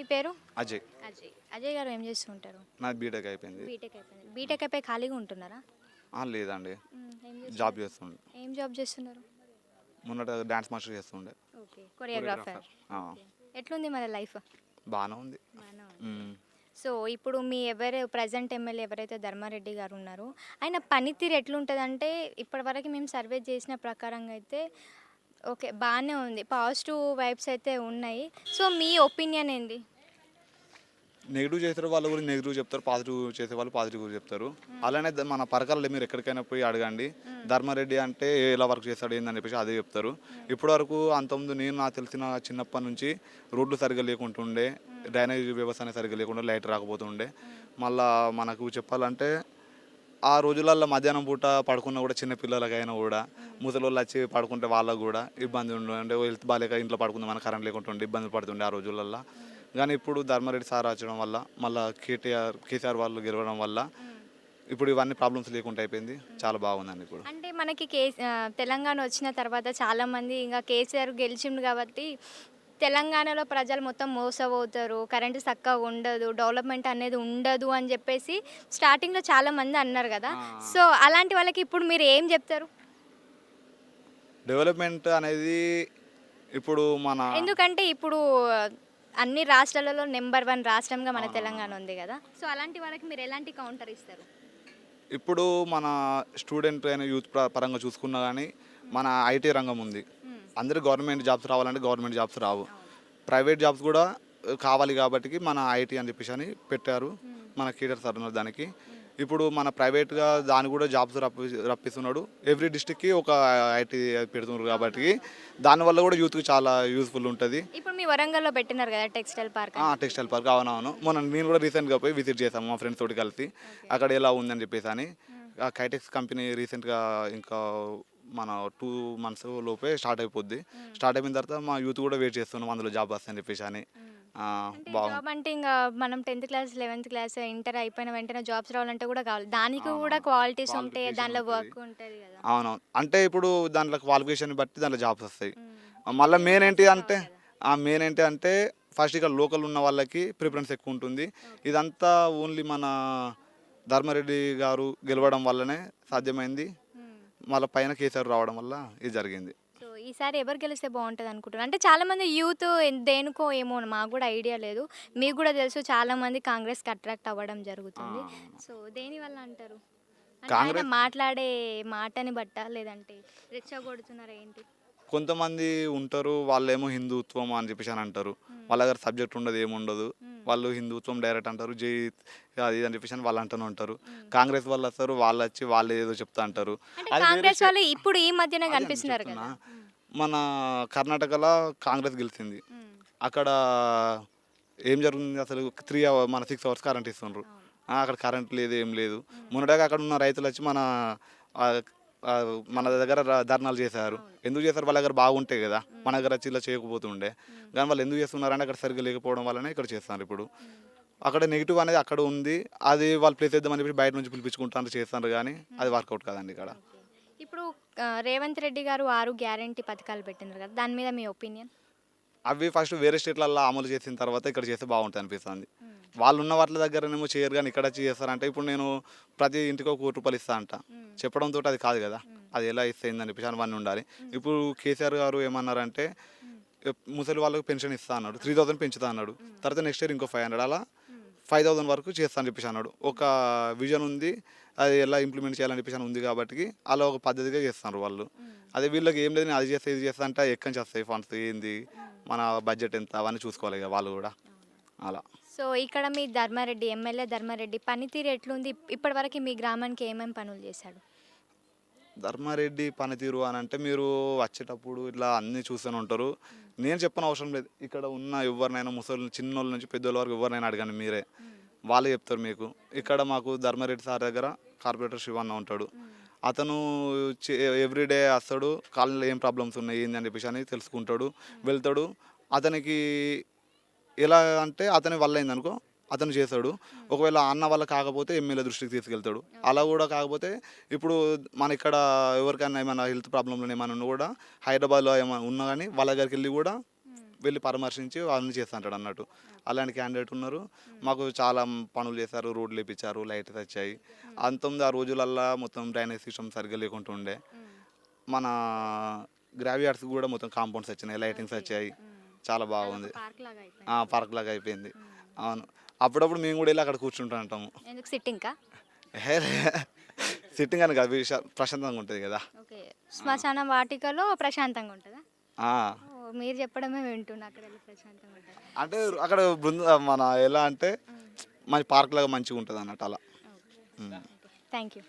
మీ పేరు? అజయ్. అజయ్ గారు ఏం చేస్తుంటారు? నాది బీటెక్ అయిపోయింది. బీటెక్ అయిపోయి ఖాళీగా ఉంటున్నారా? లేదండి, ఏం జాబ్ చేస్తున్నారు? చేస్తుండే. ఏం జాబ్ చేస్తున్నారు? మొన్నట డాన్స్ మాస్టర్ చేస్తుండే. Okay, choreographer. ఎట్లుంది మరి లైఫ్? బాగానే ఉంది. సో ఇప్పుడు మీ ప్రజెంట్ ఎమ్మెల్యే ఎవరైతే ధర్మారెడ్డి గారు ఉన్నారో ఆయన పనితీరు ఎట్లుంటుందంటే ఇప్పటివరకు మేము సర్వే చేసిన ప్రకారంగా అయితే ఓకే బాగానే ఉంది, పాజిటివ్ వైబ్స్ అయితే ఉన్నాయి. సో మీ ఒపీనియన్ ఏంది? నెగిటివ్ చేసే వాళ్ళు కూడా నెగిటివ్ చెప్తారు, పాజిటివ్ చేసే వాళ్ళు పాజిటివ్ చెప్తారు. అలానే మన పరకాలలో మీరు ఎక్కడికైనా పోయి అడగండి, ధర్మారెడ్డి అంటే ఎలా వర్క్ చేస్తాడు ఏందని చెప్పేసి అదే చెప్తారు. ఇప్పటివరకు అంతకుముందు నాకు తెలిసిన చిన్నప్పటి నుంచి రోడ్లు సరిగ్గా లేకుంటుండే, డ్రైనేజ్ వ్యవస్థ అనేది సరిగ్గా లేకుండా, లైట్ రాకపోతుండే. మళ్ళా మనకు చెప్పాలంటే ఆ రోజులలో మధ్యాహ్నం పూట పడుకున్న కూడా చిన్న పిల్లలకైనా కూడా ముసలి వాళ్ళు వచ్చి పడుకుంటే వాళ్ళకు కూడా ఇబ్బంది ఉండే, అంటే హెల్త్ బాగాలేక ఇంట్లో పడుకుందాం మన కరెంట్ లేకుంటుండే ఇబ్బందులు పడుతుండే ఆ రోజులలో. కానీ ఇప్పుడు ధర్మారెడ్డి సార్ వచ్చడం వల్ల, మళ్ళీ కేసీఆర్ వాళ్ళు గెలవడం వల్ల ఇప్పుడు ఇవన్నీ ప్రాబ్లమ్స్ లేకుండా అయిపోయింది. చాలా బాగుందండి ఇప్పుడు. అంటే మనకి తెలంగాణ వచ్చిన తర్వాత చాలామంది ఇంకా కేసీఆర్ గెలిచిండు కాబట్టి తెలంగాణలో ప్రజలు మొత్తం మోసపోతారు, కరెంటు చక్కగా ఉండదు, డెవలప్మెంట్ అనేది ఉండదు అని చెప్పేసి స్టార్టింగ్లో చాలామంది అన్నారు కదా. సో అలాంటి వాళ్ళకి ఇప్పుడు మీరు ఏం చెప్తారు? డెవలప్మెంట్ అనేది ఇప్పుడు ఎందుకంటే ఇప్పుడు అన్ని రాష్ట్రాలలో నెంబర్ 1 రాష్ట్రంగా మన తెలంగాణ ఉంది కదా. సో అలాంటి వాళ్ళకి మీరు ఎలాంటి కౌంటర్ ఇస్తారు? ఇప్పుడు మన స్టూడెంట్ అయిన యూత్ పరంగా చూసుకున్నా కానీ మన ఐటీ రంగం ఉంది. అందరూ గవర్నమెంట్ జాబ్స్ రావాలంటే గవర్నమెంట్ జాబ్స్ రావు, ప్రైవేట్ జాబ్స్ కూడా కావాలి కాబట్టి మన ఐటీ అని చెప్పేసి అని పెట్టారు మన కేటీఆర్ సార్ దానికి. ఇప్పుడు మన ప్రైవేట్గా దాన్ని కూడా జాబ్స్ రప్పిస్తున్నాడు. ఎవ్రీ డిస్టిక్కి ఒక ఐటీ పెడుతున్నారు కాబట్టి దానివల్ల కూడా యూత్కి చాలా యూస్ఫుల్ ఉంటుంది. ఇప్పుడు మీ వరంగల్లో పెట్టినారు కదా టెక్స్టైల్ పార్క్. టెక్స్టైల్ పార్క్ అవునవును, నేను కూడా రీసెంట్గా పోయి విజిట్ చేశాను మా ఫ్రెండ్స్ తోటి కలిసి. అక్కడ ఎలా ఉందని చెప్పేసి అని. ఆ కైటెక్స్ కంపెనీ రీసెంట్గా ఇంకా మన 2 months లోపే స్టార్ట్ అయిపోద్ది. స్టార్ట్ అయిపోయిన తర్వాత మా యూత్ కూడా వెయిట్ చేస్తున్నాం అందులో జాబ్ వస్తుందని చెప్పేసి అని. జాబ్ అంటే ఇంకా మనం 10th class 11th class inter అయిపోయిన వెంటనే జాబ్స్ రావాలంటే కూడా కావాలి, దానికి కూడా క్వాలిటీస్ ఉంటాయి, దానిలో వర్క్ ఉంటుంది కదా. అవునవును, అంటే ఇప్పుడు దాంట్లో క్వాలిఫికేషన్ బట్టి దాంట్లో జాబ్స్ వస్తాయి. మళ్ళీ మెయిన్ ఏంటి అంటే ఫస్ట్ ఇక్కడ లోకల్ ఉన్న వాళ్ళకి ప్రిఫరెన్స్ ఎక్కువ ఉంటుంది. ఇదంతా ఓన్లీ మన ధర్మారెడ్డి గారు గెలవడం వల్లనే సాధ్యమైంది. మళ్ళీ పైన కేసీఆర్ రావడం వల్ల ఇది జరిగింది. సో ఈసారి ఎవరు గెలిస్తే బాగుంటుంది అనుకుంటున్నారు? అంటే చాలామంది యూత్ దేనికో ఏమో మాకు కూడా ఐడియా లేదు, మీకు కూడా తెలుసు చాలామంది కాంగ్రెస్కి అట్రాక్ట్ అవ్వడం జరుగుతుంది. సో దేనివల్ల అంటారు? కాంగ్రెస్ మాట్లాడే మాటని బట్ట లేదంటే రెచ్చగొడుతున్నారా ఏంటి? కొంతమంది ఉంటారు, వాళ్ళేమో హిందుత్వం అని చెప్పేసి అని అంటారు. వాళ్ళ దగ్గర సబ్జెక్ట్ ఉండదు, ఏముండదు, వాళ్ళు హిందుత్వం డైరెక్ట్ అంటారు, జై అది అని చెప్పేసి అని వాళ్ళు అంటూనే ఉంటారు. కాంగ్రెస్ వాళ్ళు వస్తారు, వాళ్ళు వచ్చి వాళ్ళు ఏదో చెప్తా అంటారు. కాంగ్రెస్ వాళ్ళు ఇప్పుడు ఈ మధ్యనే కనిపిస్తున్నారు కదా. మన కర్ణాటకలో కాంగ్రెస్ గెలిచింది, అక్కడ ఏం జరుగుతుంది అసలు 6 hours కరెంట్ ఇస్తున్నారు. అక్కడ కరెంట్ లేదు, ఏం లేదు. మొన్నటిగా అక్కడ ఉన్న రైతులు వచ్చి మన దగ్గర ధర్నాలు చేశారు. ఎందుకు చేశారు? వాళ్ళ దగ్గర బాగుంటాయి కదా, మన దగ్గర వచ్చి ఇలా చేయకపోతుండే. కానీ వాళ్ళు ఎందుకు చేస్తున్నారంటే అక్కడ సరిగ్గా లేకపోవడం వల్లనే ఇక్కడ చేస్తున్నారు. ఇప్పుడు అక్కడ నెగిటివ్ అనేది అక్కడ ఉంది, అది వాళ్ళు ప్లేస్ చేద్దామని చెప్పి బయట నుంచి పిలిపించుకుంటారు, చేస్తున్నారు, కానీ అది వర్కౌట్ కాదండి ఇక్కడ. ఇప్పుడు రేవంత్ రెడ్డి గారు 6 గ్యారంటీ పథకాలు పెట్టినారు కదా, దాని మీద మీ ఒపీనియన్? అవి ఫస్ట్ వేరే స్టేట్లలో అమలు చేసిన తర్వాత ఇక్కడ చేస్తే బాగుంటుంది అనిపిస్తుంది. వాళ్ళు ఉన్న వాటి దగ్గరనేమో చేయరు, కానీ ఇక్కడ వచ్చి చేస్తారంటే ఇప్పుడు నేను ప్రతి ఇంటికి ఒక ₹1 ఇస్తా అంట చెప్పడంతో అది కాదు కదా, అది ఎలా ఇస్తాయిందని చెప్పేసి అవన్నీ ఉండాలి. ఇప్పుడు కేసీఆర్ గారు ఏమన్నారంటే ముసలి వాళ్ళకి పెన్షన్ ఇస్తా అన్నాడు, 3000 పెంచుతా అన్నాడు. తర్వాత నెక్స్ట్ ఇయర్ ఇంకో 500, అలా 5000 వరకు చేస్తా అని చెప్పేసి అన్నాడు. ఒక విజన్ ఉంది, అది ఎలా ఇంప్లిమెంట్ చేయాలని చెప్పేసి అని ఉంది కాబట్టి అలా ఒక పద్ధతిగా చేస్తున్నారు వాళ్ళు. అదే వీళ్ళకి ఏం లేదు, అది చేస్తే ఇది చేస్తా అంటే ఎక్కడి నుంచి వస్తాయి ఫండ్స్, ఏంది, మన బడ్జెట్ ఎంత, అవన్నీ చూసుకోవాలి కదా వాళ్ళు కూడా అలా. సో ఇక్కడ మీ ఎమ్మెల్యే ధర్మారెడ్డి పనితీరు ఎట్లుంది? ఇప్పటివరకు మీ గ్రామానికి ఏమేమి పనులు చేశాడు? ధర్మారెడ్డి పనితీరు అని అంటే మీరు వచ్చేటప్పుడు ఇట్లా అన్నీ చూస్తూనే ఉంటారు. నేను చెప్పని అవసరం లేదు, ఇక్కడ ఉన్న ఎవరినైనా ముసలి చిన్నోళ్ళ నుంచి పెద్దోళ్ళ వరకు ఎవరినైనా అడగండి మీరే, వాళ్ళే చెప్తారు మీకు. ఇక్కడ మాకు ధర్మారెడ్డి సార్ దగ్గర కార్పొరేటర్ శివన్న ఉంటాడు, అతను ఎవ్రీడే వస్తాడు, కాలనీలో ఏం ప్రాబ్లమ్స్ ఉన్నాయి ఏంది అని చెప్పేసి అని తెలుసుకుంటాడు, వెళ్తాడు. అతనికి ఎలా అంటే అతని వల్ల అయిందనుకో అతను చేస్తాడు. ఒకవేళ అన్న వల్ల కాకపోతే ఎమ్మెల్యే దృష్టికి తీసుకెళ్తాడు. అలా కూడా కాకపోతే ఇప్పుడు మన ఇక్కడ ఎవరికైనా ఏమైనా హెల్త్ ప్రాబ్లంలో ఏమైనా ఉన్నా కూడా హైదరాబాద్లో ఏమైనా ఉన్నా కానీ వాళ్ళ దగ్గరికి వెళ్ళి కూడా వెళ్ళి పరామర్శించి వాళ్ళని చేస్తుంటాడు అన్నట్టు. అలాంటి క్యాండిడేట్ ఉన్నారు. మాకు చాలా పనులు చేశారు, రోడ్లు వేయించారు, లైట్స్ వచ్చాయి. అంతకుముందు ఆ రోజులల్లో మొత్తం డ్రైనేజ్ సిస్టమ్ సరిగ్గా లేకుండా ఉండే. మన గ్రావీ యార్డ్స్ కూడా మొత్తం కాంపౌండ్స్ వచ్చినాయి, లైటింగ్స్ వచ్చాయి, చాలా బాగుంది. పార్క్ లాగా అయిపోయింది. అవును, అప్పుడప్పుడు మేము కూడా వెళ్ళి అక్కడ కూర్చుంటూ ఉంటాము. ఎందుకు సిట్టింగ్కా? సిట్టింగ్ అని కాదు, ప్రశాంతంగా ఉంటుంది కదా. ఓకే, శ్మశాన వాటికలో ప్రశాంతంగా ఉంటుందా? ఆ, మీరు చెప్పడమే వింటున్నా, అక్కడ వెళ్ళి ప్రశాంతంగా ఉంటుంది. అంటే అక్కడ మన ఎలా అంటే మంచి పార్క్ లాగా మంచిగా ఉంటుంది అన్నట్టు అలా. Thank you.